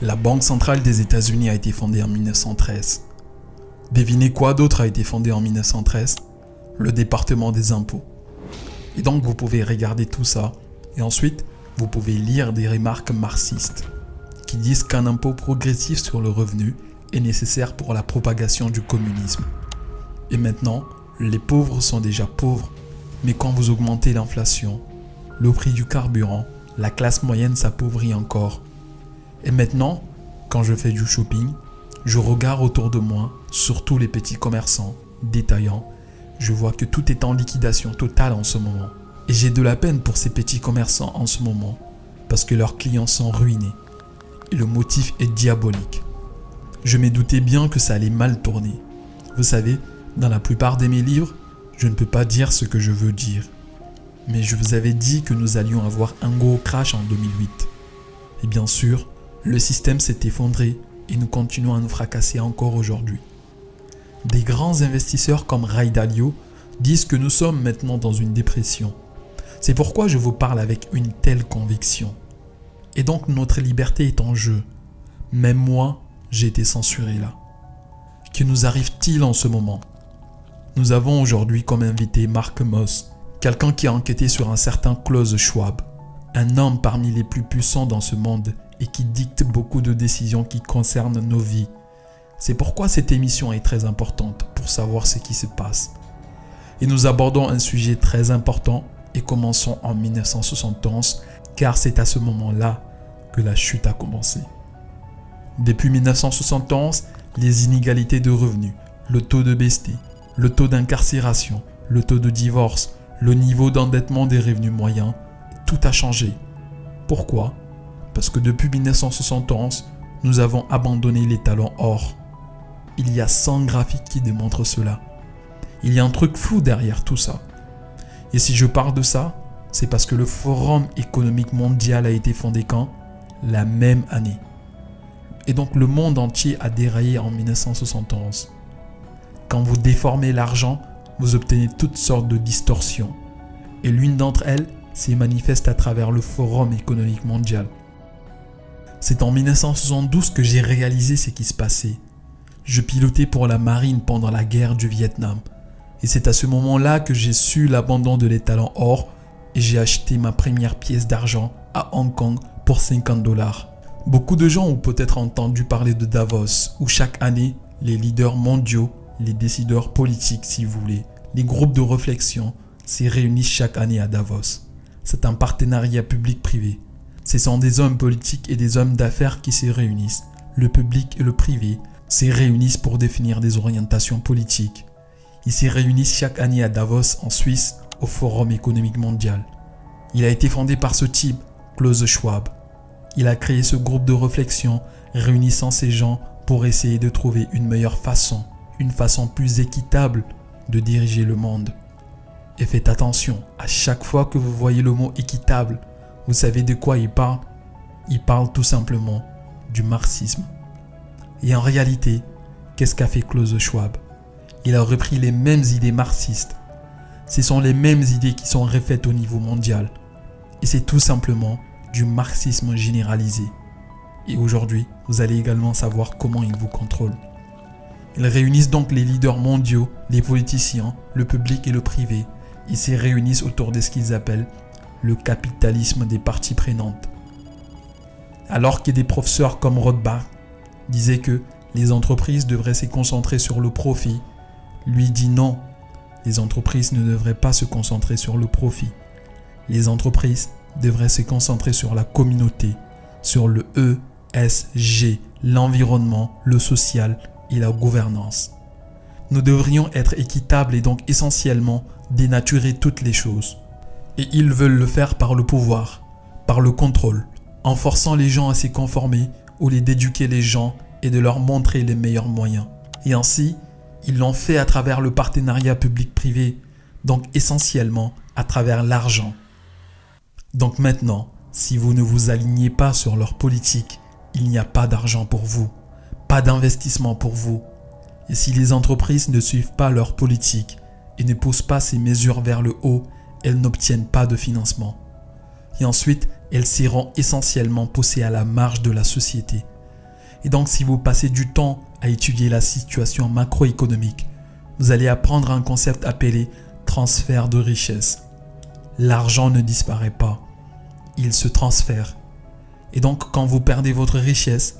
La Banque centrale des États-Unis a été fondée en 1913. Devinez quoi d'autre a été fondé en 1913 ? Le département des impôts. Et donc vous pouvez regarder tout ça et ensuite vous pouvez lire des remarques marxistes qui disent qu'un impôt progressif sur le revenu est nécessaire pour la propagation du communisme. Et maintenant, les pauvres sont déjà pauvres, mais quand vous augmentez l'inflation, le prix du carburant, la classe moyenne s'appauvrit encore. Et maintenant, quand je fais du shopping, je regarde autour de moi, surtout les petits commerçants, détaillants, je vois que tout est en liquidation totale en ce moment. Et j'ai de la peine pour ces petits commerçants en ce moment, parce que leurs clients sont ruinés. Et le motif est diabolique. Je me doutais bien que ça allait mal tourner. Vous savez, dans la plupart de mes livres, je ne peux pas dire ce que je veux dire. Mais je vous avais dit que nous allions avoir un gros crash en 2008. Et bien sûr, le système s'est effondré et nous continuons à nous fracasser encore aujourd'hui. Des grands investisseurs comme Ray Dalio disent que nous sommes maintenant dans une dépression. C'est pourquoi je vous parle avec une telle conviction. Et donc notre liberté est en jeu. Même moi, j'ai été censuré là. Que nous arrive-t-il en ce moment ? Nous avons aujourd'hui comme invité Mark Moss, quelqu'un qui a enquêté sur un certain Klaus Schwab, un homme parmi les plus puissants dans ce monde et qui dicte beaucoup de décisions qui concernent nos vies. C'est pourquoi cette émission est très importante pour savoir ce qui se passe. Et nous abordons un sujet très important et commençons en 1971 car c'est à ce moment-là que la chute a commencé. Depuis 1971, les inégalités de revenus, le taux de BST, le taux d'incarcération, le taux de divorce, le niveau d'endettement des revenus moyens, tout a changé. Pourquoi ? Parce que depuis 1971, nous avons abandonné les talons or. Il y a 100 graphiques qui démontrent cela. Il y a un truc flou derrière tout ça. Et si je parle de ça, c'est parce que le Forum économique mondial a été fondé quand ? La même année. Et donc le monde entier a déraillé en 1971. Quand vous déformez l'argent, vous obtenez toutes sortes de distorsions. Et l'une d'entre elles se manifeste à travers le Forum économique mondial. C'est en 1972 que j'ai réalisé ce qui se passait. Je pilotais pour la marine pendant la guerre du Vietnam. Et c'est à ce moment-là que j'ai su l'abandon de l'étalon or et j'ai acheté ma première pièce d'argent à Hong Kong pour $50. Beaucoup de gens ont peut-être entendu parler de Davos, où chaque année, les leaders mondiaux, les décideurs politiques si vous voulez, les groupes de réflexion se réunissent chaque année à Davos. C'est un partenariat public-privé. Ce sont des hommes politiques et des hommes d'affaires qui se réunissent. Le public et le privé se réunissent pour définir des orientations politiques. Ils se réunissent chaque année à Davos, en Suisse, au Forum économique mondial. Il a été fondé par ce type, Klaus Schwab. Il a créé ce groupe de réflexion, réunissant ces gens pour essayer de trouver une meilleure façon, une façon plus équitable de diriger le monde. Et faites attention, à chaque fois que vous voyez le mot équitable, vous savez de quoi il parle ? Il parle tout simplement du marxisme. Et en réalité, qu'est-ce qu'a fait Klaus Schwab ? Il a repris les mêmes idées marxistes. Ce sont les mêmes idées qui sont refaites au niveau mondial. Et c'est tout simplement du marxisme généralisé. Et aujourd'hui, vous allez également savoir comment ils vous contrôlent. Ils réunissent donc les leaders mondiaux, les politiciens, le public et le privé. Ils se réunissent autour de ce qu'ils appellent le capitalisme des parties prenantes. Alors que des professeurs comme Rothbard disaient que les entreprises devraient se concentrer sur le profit, lui dit non, les entreprises ne devraient pas se concentrer sur le profit. Les entreprises devraient se concentrer sur la communauté, sur le ESG, l'environnement, le social et la gouvernance. Nous devrions être équitables et donc essentiellement dénaturer toutes les choses. Et ils veulent le faire par le pouvoir, par le contrôle, en forçant les gens à s'y conformer ou d'éduquer les gens et de leur montrer les meilleurs moyens. Et ainsi, ils l'ont fait à travers le partenariat public-privé, donc essentiellement à travers l'argent. Donc maintenant, si vous ne vous alignez pas sur leur politique, il n'y a pas d'argent pour vous, pas d'investissement pour vous. Et si les entreprises ne suivent pas leur politique et ne poussent pas ces mesures vers le haut, elles n'obtiennent pas de financement. Et ensuite, elles seront essentiellement poussées à la marge de la société. Et donc si vous passez du temps à étudier la situation macroéconomique, vous allez apprendre un concept appelé transfert de richesse. L'argent ne disparaît pas, il se transfère. Et donc quand vous perdez votre richesse,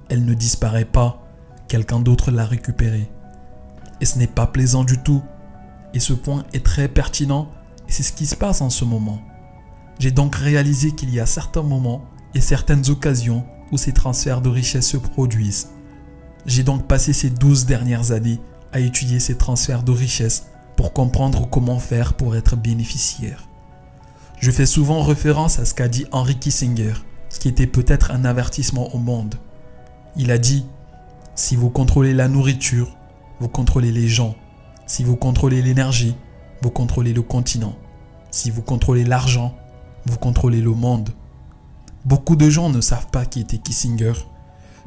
elle ne disparaît pas, quelqu'un d'autre l'a récupérée. Et ce n'est pas plaisant du tout. Et ce point est très pertinent et c'est ce qui se passe en ce moment. J'ai donc réalisé qu'il y a certains moments et certaines occasions où ces transferts de richesse se produisent. J'ai donc passé ces 12 dernières années à étudier ces transferts de richesse pour comprendre comment faire pour être bénéficiaire. Je fais souvent référence à ce qu'a dit Henry Kissinger, ce qui était peut-être un avertissement au monde. Il a dit « Si vous contrôlez la nourriture, vous contrôlez les gens. Si vous contrôlez l'énergie, vous contrôlez le continent. Si vous contrôlez l'argent, vous contrôlez le monde. » Beaucoup de gens ne savent pas qui était Kissinger,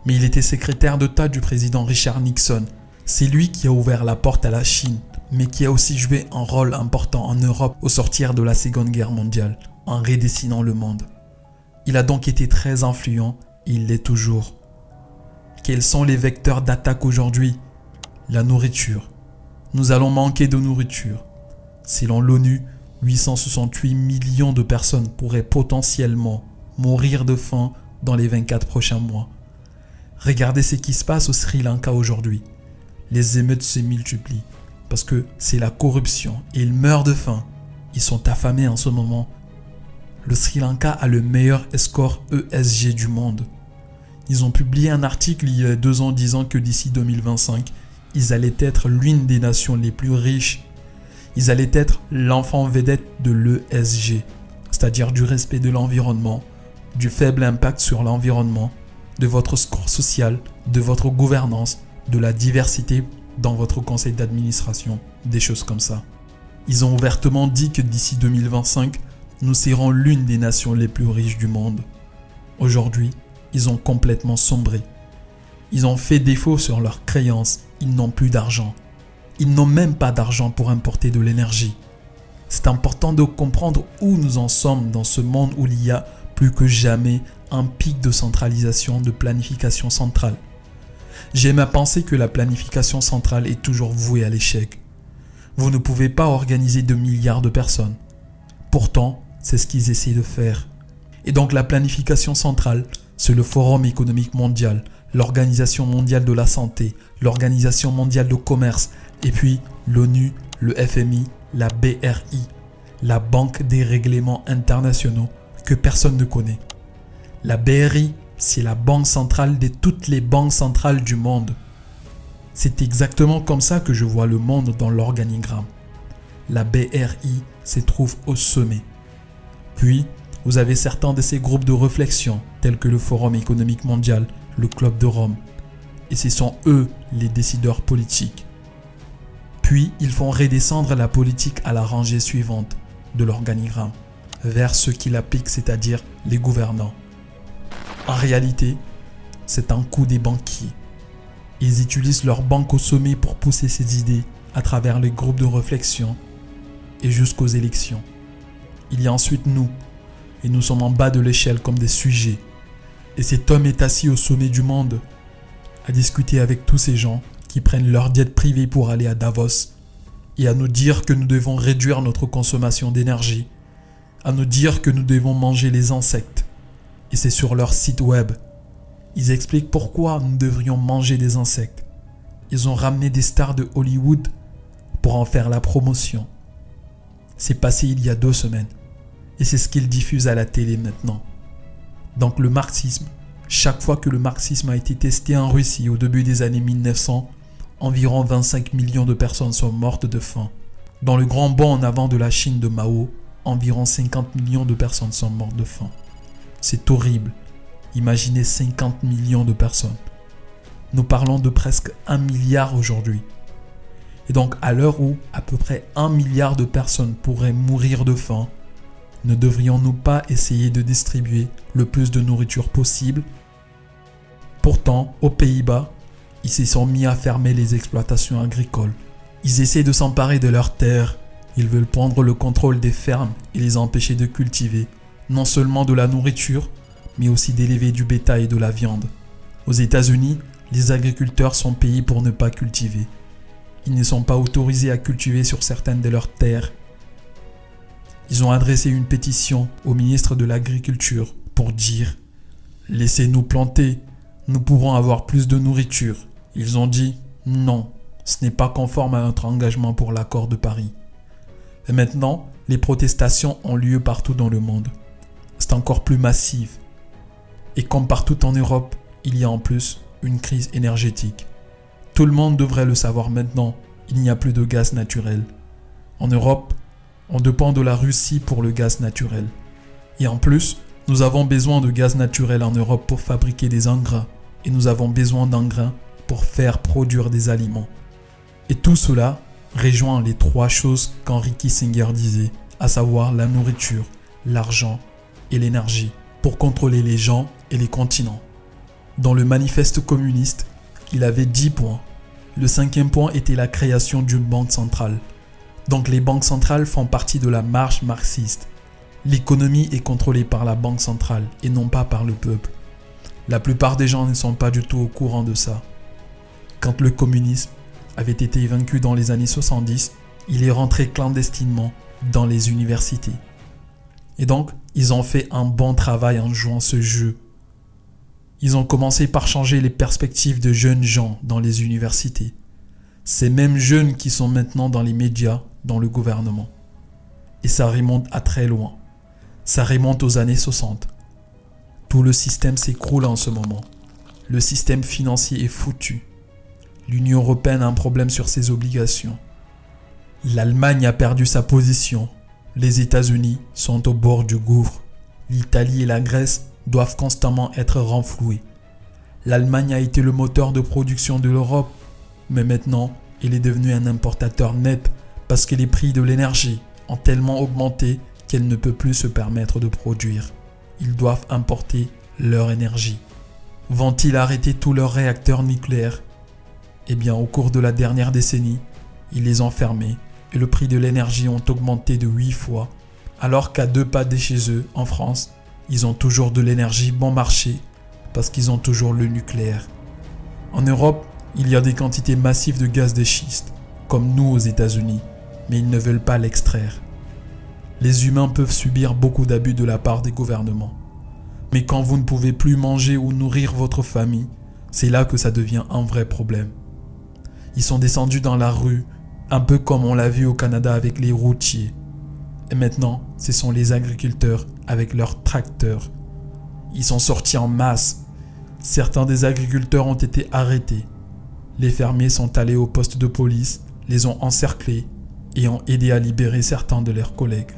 mais il était secrétaire d'État du président Richard Nixon. C'est lui qui a ouvert la porte à la Chine, mais qui a aussi joué un rôle important en Europe au sortir de la Seconde Guerre mondiale, en redessinant le monde. Il a donc été très influent et il l'est toujours. Quels sont les vecteurs d'attaque aujourd'hui ? La nourriture. Nous allons manquer de nourriture. Selon l'ONU, 868 millions de personnes pourraient potentiellement mourir de faim dans les 24 prochains mois. Regardez ce qui se passe au Sri Lanka aujourd'hui. Les émeutes se multiplient parce que c'est la corruption et ils meurent de faim. Ils sont affamés en ce moment. Le Sri Lanka a le meilleur score ESG du monde. Ils ont publié un article il y a 2 ans disant que d'ici 2025, ils allaient être l'une des nations les plus riches. Ils allaient être l'enfant vedette de l'ESG, c'est-à-dire du respect de l'environnement, du faible impact sur l'environnement, de votre score social, de votre gouvernance, de la diversité dans votre conseil d'administration, des choses comme ça. Ils ont ouvertement dit que d'ici 2025, nous serons l'une des nations les plus riches du monde. Aujourd'hui, ils ont complètement sombré. Ils ont fait défaut sur leurs créances, ils n'ont plus d'argent. Ils n'ont même pas d'argent pour importer de l'énergie. C'est important de comprendre où nous en sommes dans ce monde où il y a plus que jamais un pic de centralisation, de planification centrale. J'aime à penser que la planification centrale est toujours vouée à l'échec. Vous ne pouvez pas organiser 2 milliards de personnes. Pourtant, c'est ce qu'ils essaient de faire. Et donc la planification centrale, c'est le Forum économique mondial, l'Organisation mondiale de la santé, l'Organisation mondiale du commerce, et puis l'ONU, le FMI, la BRI, la Banque des règlements internationaux, que personne ne connaît. La BRI, c'est la banque centrale de toutes les banques centrales du monde. C'est exactement comme ça que je vois le monde dans l'organigramme. La BRI se trouve au sommet. Puis, vous avez certains de ces groupes de réflexion, tels que le Forum économique mondial, le Club de Rome. Et ce sont eux les décideurs politiques. Puis, ils font redescendre la politique à la rangée suivante de l'organigramme, vers ceux qui l'appliquent, c'est-à-dire les gouvernants. En réalité, c'est un coup des banquiers. Ils utilisent leur banque au sommet pour pousser ces idées à travers les groupes de réflexion et jusqu'aux élections. Il y a ensuite nous, et nous sommes en bas de l'échelle comme des sujets. Et cet homme est assis au sommet du monde, à discuter avec tous ces gens qui prennent leur diète privée pour aller à Davos, et à nous dire que nous devons réduire notre consommation d'énergie, à nous dire que nous devons manger les insectes. Et c'est sur leur site web. Ils expliquent pourquoi nous devrions manger des insectes. Ils ont ramené des stars de Hollywood pour en faire la promotion. C'est passé il y a 2 semaines. Et c'est ce qu'ils diffusent à la télé maintenant. Donc le marxisme, chaque fois que le marxisme a été testé en Russie au début des années 1900, environ 25 millions de personnes sont mortes de faim. Dans le grand bond en avant de la Chine de Mao, environ 50 millions de personnes sont mortes de faim. C'est horrible. Imaginez 50 millions de personnes. Nous parlons de presque 1 milliard aujourd'hui. Et donc à l'heure où à peu près 1 milliard de personnes pourraient mourir de faim, ne devrions-nous pas essayer de distribuer le plus de nourriture possible ? Pourtant, aux Pays-Bas, ils se sont mis à fermer les exploitations agricoles. Ils essaient de s'emparer de leurs terres. Ils veulent prendre le contrôle des fermes et les empêcher de cultiver non seulement de la nourriture, mais aussi d'élever du bétail et de la viande. Aux États-Unis, les agriculteurs sont payés pour ne pas cultiver. Ils ne sont pas autorisés à cultiver sur certaines de leurs terres. Ils ont adressé une pétition au ministre de l'Agriculture pour dire « Laissez-nous planter, nous pourrons avoir plus de nourriture ». Ils ont dit « Non, ce n'est pas conforme à notre engagement pour l'accord de Paris ». Et maintenant, les protestations ont lieu partout dans le monde. C'est encore plus massif. Et comme partout en Europe, il y a en plus une crise énergétique. Tout le monde devrait le savoir maintenant, il n'y a plus de gaz naturel. En Europe, on dépend de la Russie pour le gaz naturel. Et en plus, nous avons besoin de gaz naturel en Europe pour fabriquer des engrais. Et nous avons besoin d'engrais pour faire produire des aliments. Et tout cela rejoint les 3 choses qu'Henry Kissinger disait, à savoir la nourriture, l'argent et l'énergie, pour contrôler les gens et les continents. Dans le manifeste communiste, il avait 10 points. Le 5e point était la création d'une banque centrale. Donc les banques centrales font partie de la marche marxiste. L'économie est contrôlée par la banque centrale et non pas par le peuple. La plupart des gens ne sont pas du tout au courant de ça. Quand le communisme avait été vaincu dans les années 70, il est rentré clandestinement dans les universités. Et donc, ils ont fait un bon travail en jouant ce jeu. Ils ont commencé par changer les perspectives de jeunes gens dans les universités. Ces mêmes jeunes qui sont maintenant dans les médias, dans le gouvernement. Et ça remonte à très loin. Ça remonte aux années 60. Tout le système s'écroule en ce moment. Le système financier est foutu. L'Union européenne a un problème sur ses obligations. L'Allemagne a perdu sa position. Les États-Unis sont au bord du gouffre. L'Italie et la Grèce doivent constamment être renfloués. L'Allemagne a été le moteur de production de l'Europe, mais maintenant, elle est devenue un importateur net parce que les prix de l'énergie ont tellement augmenté qu'elle ne peut plus se permettre de produire. Ils doivent importer leur énergie. Vont-ils arrêter tous leurs réacteurs nucléaires ? Eh bien, au cours de la dernière décennie, ils les ont fermés et le prix de l'énergie ont augmenté de 8 fois, alors qu'à 2 pas de chez eux, en France, ils ont toujours de l'énergie bon marché parce qu'ils ont toujours le nucléaire. En Europe, il y a des quantités massives de gaz de schiste, comme nous aux États-Unis, mais ils ne veulent pas l'extraire. Les humains peuvent subir beaucoup d'abus de la part des gouvernements. Mais quand vous ne pouvez plus manger ou nourrir votre famille, c'est là que ça devient un vrai problème. Ils sont descendus dans la rue, un peu comme on l'a vu au Canada avec les routiers. Et maintenant, ce sont les agriculteurs avec leurs tracteurs. Ils sont sortis en masse. Certains des agriculteurs ont été arrêtés. Les fermiers sont allés au poste de police, les ont encerclés et ont aidé à libérer certains de leurs collègues.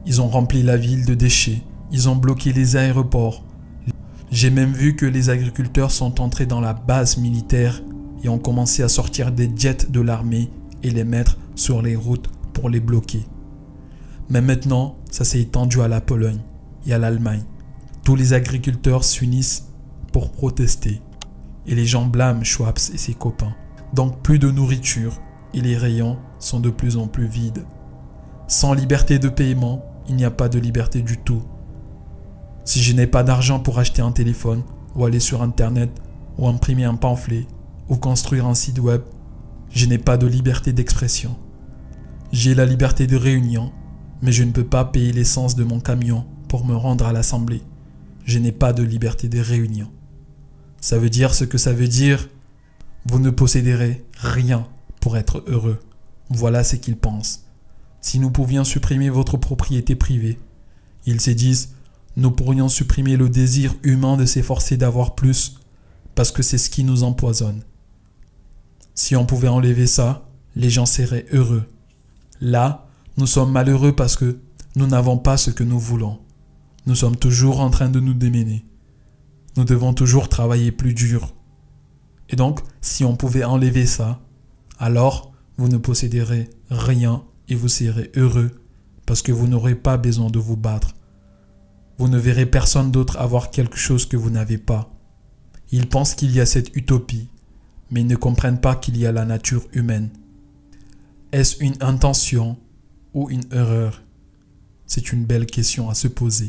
Ils ont rempli la ville de déchets. Ils ont bloqué les aéroports. J'ai même vu que les agriculteurs sont entrés dans la base militaire et ont commencé à sortir des jets de l'armée et les mettre sur les routes pour les bloquer. Mais maintenant, ça s'est étendu à la Pologne et à l'Allemagne. Tous les agriculteurs s'unissent pour protester. Et les gens blâment Schwab et ses copains. Donc plus de nourriture et les rayons sont de plus en plus vides. Sans liberté de paiement, il n'y a pas de liberté du tout. Si je n'ai pas d'argent pour acheter un téléphone, ou aller sur Internet, ou imprimer un pamphlet, ou construire un site web, je n'ai pas de liberté d'expression. J'ai la liberté de réunion, mais je ne peux pas payer l'essence de mon camion pour me rendre à l'assemblée. Je n'ai pas de liberté de réunion. Ça veut dire ce que ça veut dire. Vous ne posséderez rien pour être heureux. Voilà ce qu'ils pensent. Si nous pouvions supprimer votre propriété privée, ils se disent, nous pourrions supprimer le désir humain de s'efforcer d'avoir plus, parce que c'est ce qui nous empoisonne. Si on pouvait enlever ça, les gens seraient heureux. Là, nous sommes malheureux parce que nous n'avons pas ce que nous voulons. Nous sommes toujours en train de nous démener. Nous devons toujours travailler plus dur. Et donc, si on pouvait enlever ça, alors vous ne posséderez rien et vous serez heureux parce que vous n'aurez pas besoin de vous battre. Vous ne verrez personne d'autre avoir quelque chose que vous n'avez pas. Ils pensent qu'il y a cette utopie, mais ils ne comprennent pas qu'il y a la nature humaine. Est-ce une intention ou une erreur ? C'est une belle question à se poser.